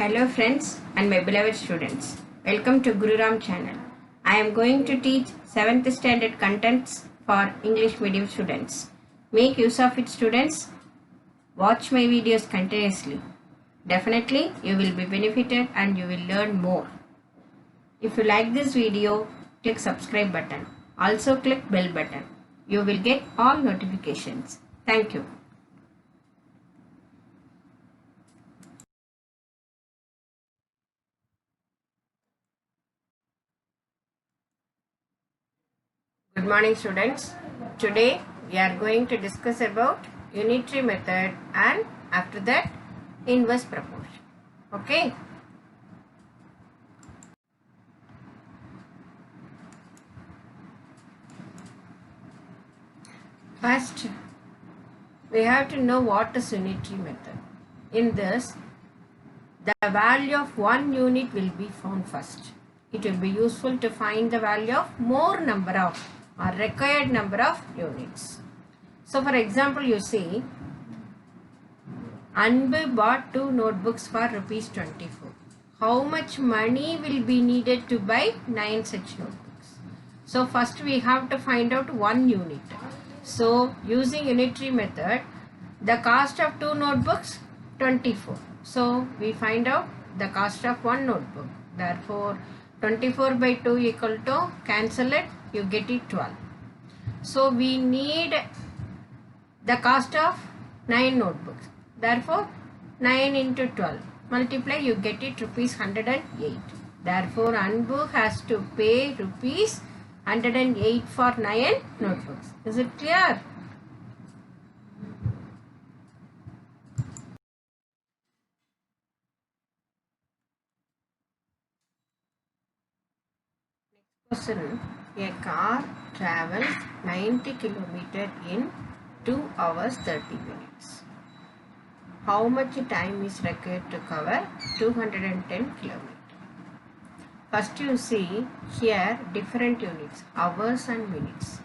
Hello friends and my beloved students. Welcome to Guru Ram channel. I am going to teach 7th standard contents for English medium students. Make use of it students. Watch my videos continuously. Definitely you will be benefited and you will learn more. If you like this video, click subscribe button. Also click bell button. You will get all notifications. Thank you. Good morning students. Today we are going to discuss about unitary method and after that inverse proportion. Okay. First we have to know what is unitary method. In this the value of one unit will be found first. It will be useful to find the value of more number of or required number of units. So for example, you see, Anbu bought 2 notebooks for rupees 24. How much money will be needed to buy 9 such notebooks? So first we have to find out 1 unit. So using unitary method, the cost of 2 notebooks 24. So we find out the cost of 1 notebook. Therefore 24 by 2 equal to, cancel it, you get it 12. So we need the cost of 9 notebooks. Therefore 9 into 12 multiply, you get it rupees 108. Therefore Anbu has to pay rupees 108 for 9 notebooks. Is it clear? Question. A car travels 90 km in 2 hours 30 minutes. How much time is required to cover 210 km? First you see here different units, hours and minutes.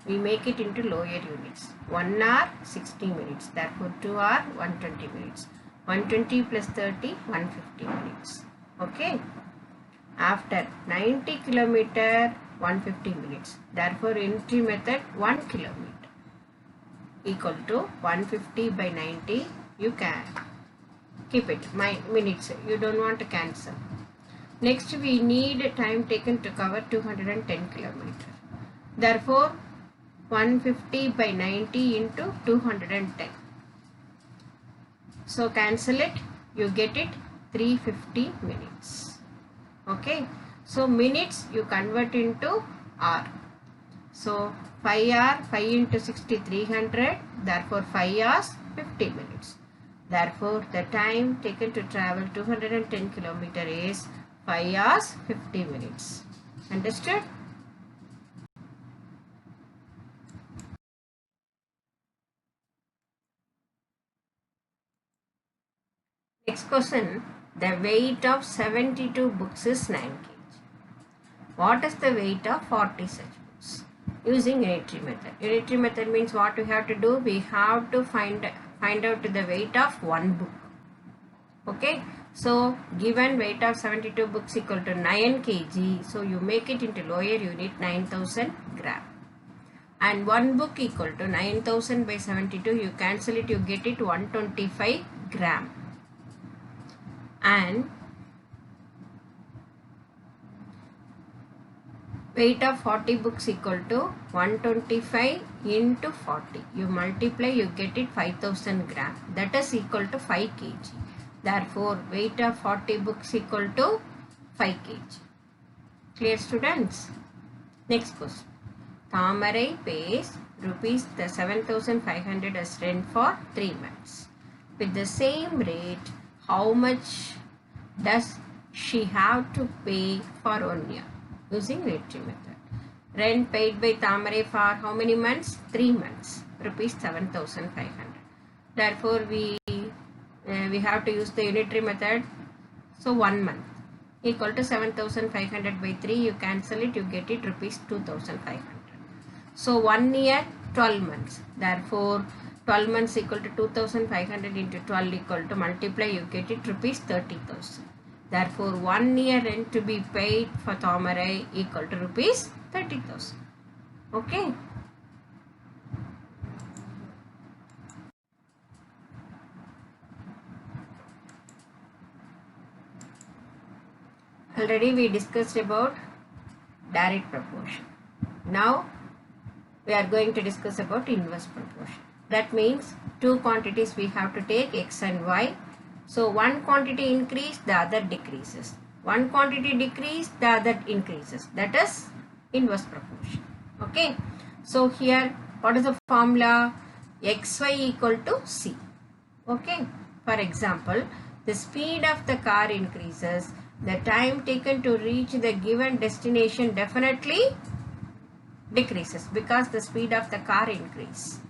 We make it into lower units. 1 hour 60 minutes. Therefore 2 hour 120 minutes. 120 plus 30 150 minutes. Okay. After 90 km 150 minutes. Therefore unitary method 1 km equal to 150 by 90. You can keep it minutes. You don't want to cancel. Next we need time taken to cover 210 km. Therefore 150 by 90 into 210. So cancel it. You get it 350 minutes. Okay, so minutes you convert into hour. So 5 hour 5 into 60 300. Therefore 5 hours 50 minutes. Therefore the time taken to travel 210 km is 5 hours 50 minutes. Understood? Next question. The weight of 72 books is 9 kg. What is the weight of 40 such books? Using unitary method. Unitary method means what we have to do? We have to find out the weight of one book. Okay. So given weight of 72 books equal to 9 kg. So you make it into lower unit 9000 gram. And one book equal to 9000 by 72. You cancel it. You get it 125 gram. And weight of 40 books equal to 125 into 40. You multiply, you get it 5000 gram. That is equal to 5 kg. Therefore, weight of 40 books equal to 5 kg. Clear students? Next question. Thamarai pays rupees 7500 as rent for 3 months. With the same rate, how much does she have to pay for 1 year? Using unitary method. Rent paid by Thamarai for how many months? 3 months. Rupees 7500. Therefore, we have to use the unitary method. So 1 month equal to 7500 by 3. You cancel it. You get it rupees 2500. So 1 year 12 months. Therefore, 12 months equal to 2500 into 12 equal to multiply, you get it rupees 30,000. Therefore, 1 year rent to be paid for Thomarai equal to rupees 30,000. Okay. Already we discussed about direct proportion. Now we are going to discuss about inverse proportion. That means two quantities we have to take, x and y. So one quantity increase, the other decreases. One quantity decrease, the other increases. That is inverse proportion. Okay. So here what is the formula? xy equal to c. Okay. For example, the speed of the car increases. The time taken to reach the given destination definitely decreases because the speed of the car increase.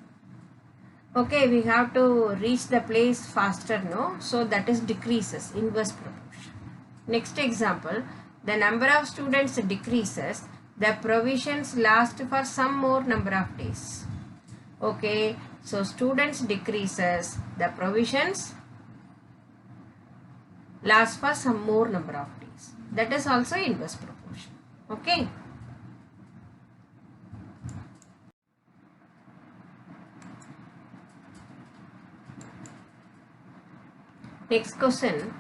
Okay, we have to reach the place faster, no? So that is decreases, inverse proportion. Next example, the number of students decreases. The provisions last for some more number of days. Okay, so students decreases. The provisions last for some more number of days. That is also inverse proportion. Okay. Next question,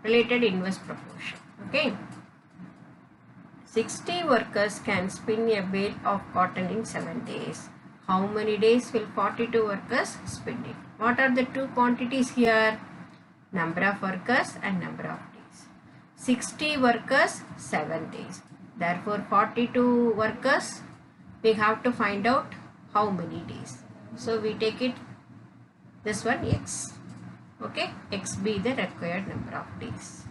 related inverse proportion. Okay. 60 workers can spin a bale of cotton in 7 days. How many days will 42 workers spin it? What are the two quantities here? Number of workers and number of days. 60 workers, 7 days. Therefore, 42 workers, we have to find out how many days. So, we take it, this one x. Okay, x be the required number of days.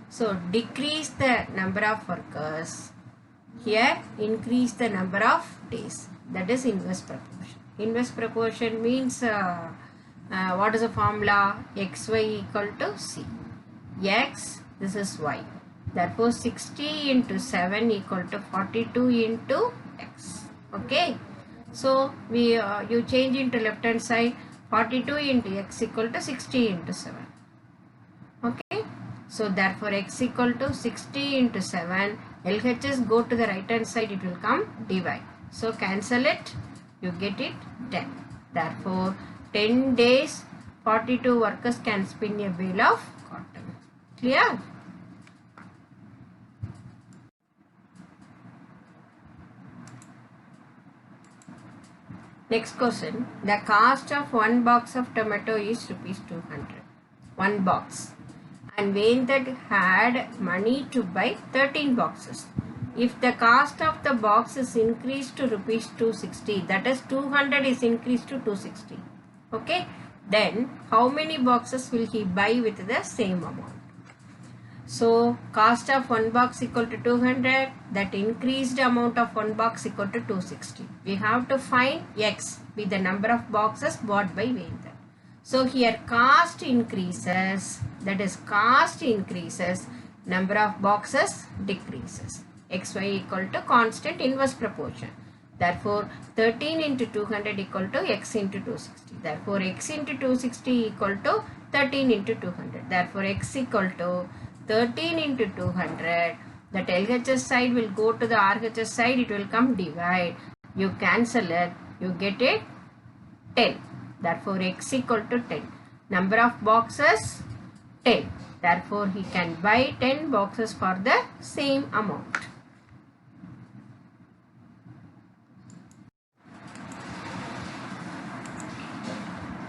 So, decrease the number of workers. Here, increase the number of days. That is inverse proportion. Inverse proportion means what is the formula? xy equal to c. X, this is y. Therefore, 60 into 7 equal to 42 into x. Okay. So, we you change into left hand side. 42 into x equal to 60 into 7. Okay. So, therefore, x equal to 60 into 7. LHS go to the right hand side, it will come divide. So, cancel it, you get it 10. Therefore, 10 days 42 workers can spin a bale of cotton. Clear? Next question. The cost of one box of tomato is rupees 200. One box. And Venkat had money to buy 13 boxes. If the cost of the box is increased to rupees 260, that is 200 is increased to 260. Okay. Then how many boxes will he buy with the same amount? So cost of one box equal to 200, that increased amount of one box equal to 260. We have to find x with the number of boxes bought by Venkat. So here cost increases, that is cost increases, number of boxes decreases. xy equal to constant inverse proportion. Therefore 13 into 200 equal to x into 260. Therefore x into 260 equal to 13 into 200. Therefore x equal to 13 into 200. That LHS side will go to the RHS side, it will come divide. You cancel it, you get it 10. Therefore x equal to 10. Number of boxes 10. Therefore he can buy 10 boxes for the same amount.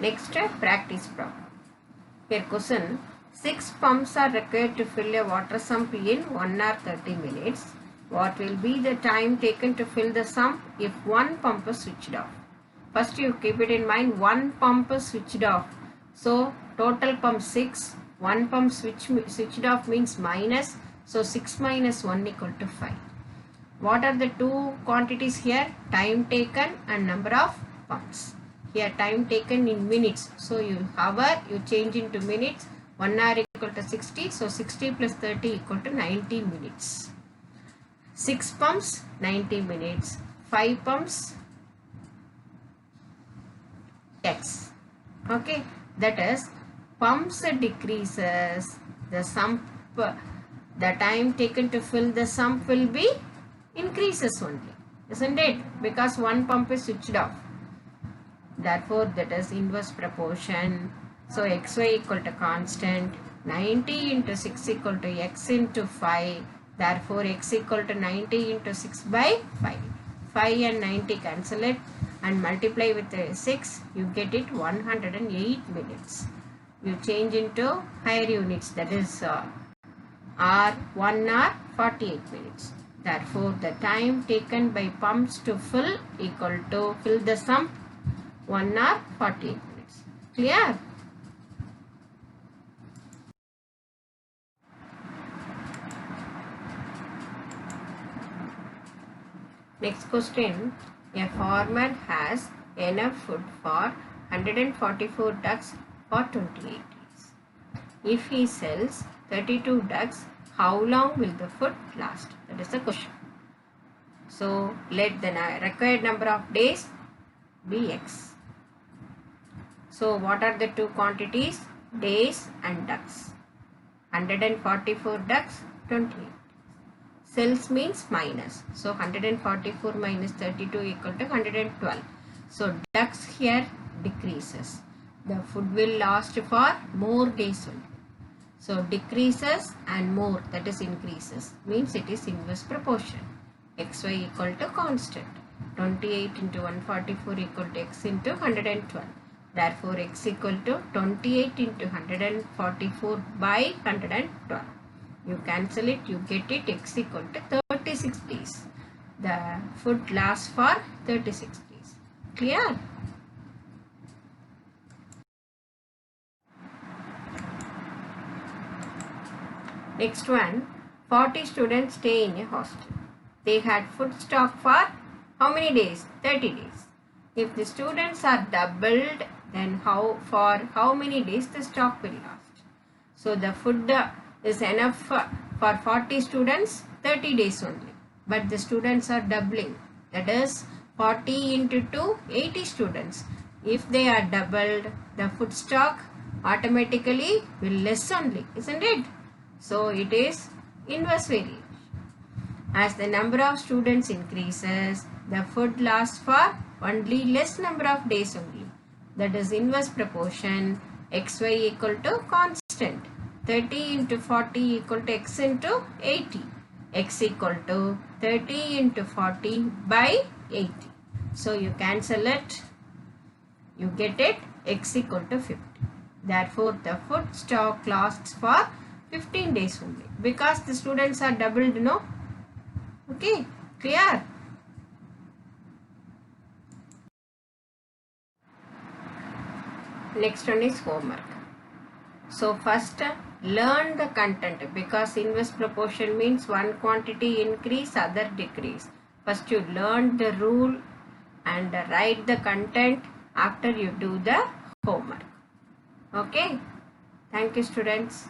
Next, practice problem. Here question, 6 pumps are required to fill a water sump in 1 hour 30 minutes. What will be the time taken to fill the sump if one pump is switched off? First you keep it in mind, one pump is switched off. So total pump 6, one pump switched off means minus. So 6 minus 1 equal to 5. What are the two quantities here? Time taken and number of pumps. Here time taken in minutes. So you hour, you change into minutes. 1 hour equal to 60. So 60 plus 30 equal to 90 minutes. 6 pumps, 90 minutes. 5 pumps, x. Okay, that is pumps decreases, the sump, the time taken to fill the sump will be increases only, isn't it? Because one pump is switched off. Therefore, that is inverse proportion. So, xy equal to constant, 90 into 6 equal to x into 5. Therefore, x equal to 90 into 6 by 5. 5 and 90 cancel it and multiply with 6. You get it 108 minutes. You change into higher units, that is hour, 1 hour, 48 minutes. Therefore, the time taken by pumps to fill equal to fill the sump 1 hour 48 minutes. Clear? Next question. A farmer has enough food for 144 ducks for 28 days. If he sells 32 ducks, how long will the food last? That is the question. So, let the required number of days be x. So, what are the two quantities? Days and ducks. 144 ducks, 28. Cells means minus. So, 144 minus 32 equal to 112. So, ducks here decreases. The food will last for more days only. So, decreases and more, that is increases, means it is inverse proportion. xy equal to constant. 28 into 144 equal to x into 112. Therefore, x equal to 28 into 144 by 112. You cancel it, you get it, x equal to 36 days. The food lasts for 36 days. Clear? Next one, 40 students stay in a hostel. They had food stock for how many days? 30 days. If the students are doubled, then for how many days the stock will last? So the food is enough for 40 students, 30 days only. But the students are doubling. That is 40 into 2, 80 students. If they are doubled, the food stock automatically will less only, isn't it? So it is inverse variation. As the number of students increases, the food lasts for only less number of days only. That is inverse proportion. xy equal to constant. 30 into 40 equal to x into 80. X equal to 30 into 40 by 80. So you cancel it. You get it, x equal to 50. Therefore, the food stock lasts for 15 days only. Because the students are doubled, no? Okay, clear? Next one is homework. So first learn the content, because inverse proportion means one quantity increase, other decrease. First you learn the rule and write the content after you do the homework. Okay, thank you students.